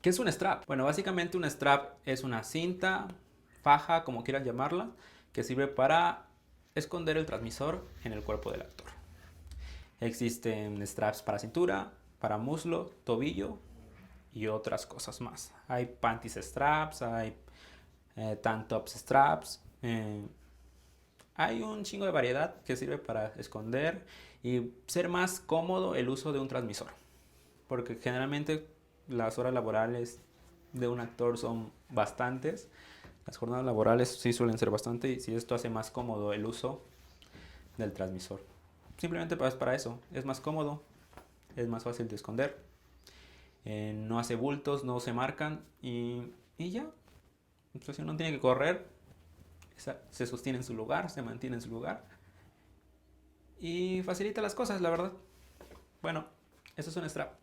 ¿Qué es un strap? Bueno, básicamente un strap es una cinta, faja, como quieran llamarla, que sirve para esconder el transmisor en el cuerpo del actor. Existen straps para cintura, para muslo, tobillo y otras cosas más. Hay panties straps, hay tank tops straps, hay un chingo de variedad que sirve para esconder y ser más cómodo el uso de un transmisor. Porque generalmente las horas laborales de un actor son bastantes. Las jornadas laborales sí suelen ser bastante y si esto hace más cómodo el uso del transmisor. Simplemente es para eso, es más cómodo, es más fácil de esconder, no hace bultos, no se marcan y ya. Entonces uno tiene que correr, se sostiene en su lugar, se mantiene en su lugar y facilita las cosas, la verdad. Bueno, eso es un strap.